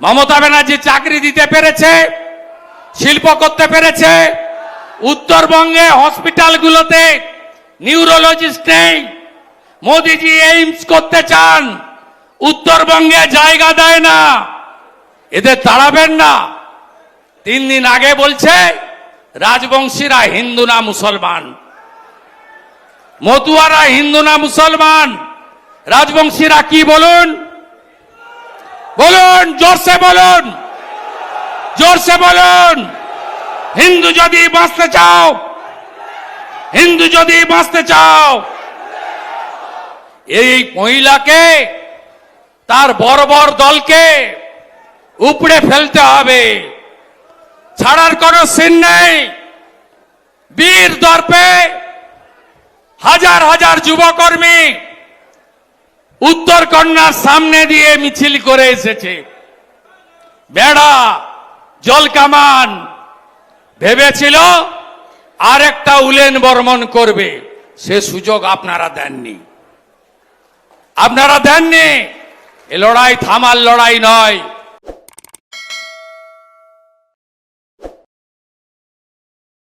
মমতা ব্যানার্জি চাকরি দিতে পেরেছে, শিল্প করতে পেরেছে। উত্তরবঙ্গে হসপিটালগুলোতে নিউরোলজিস্ট নেই। মোদিজি এইমস করতে চান, উত্তরবঙ্গে জায়গা দেয় না। এদের তাড়াবেন না। 3 দিন আগে বলছে রাজবংশীরা হিন্দু না মুসলমান, মতুয়ারা হিন্দু না মুসলমান। রাজবংশীরা কি বলুন, বলুন, জোরসে বলুন, জোরসে বলুন। হিন্দু যদি বাঁচতে চাও, হিন্দু যদি বাঁচতে চাও, এই মহিলাকে, তার বর্বর দলকে উপড়ে ফেলতে হবে। ছাড়ার কোনো সিন নেই। বীর দর্পে হাজার হাজার যুবকর্মী উত্তরকন্যার সামনে দিয়ে মিছিল করে এসেছে। বেড়া, জলকামান ভেবেছিল আর একটা উলেন বর্মন করবে, সে সুযোগ আপনারা দেননি। আপনারা দেননি। এ লড়াই থামার লড়াই নয়।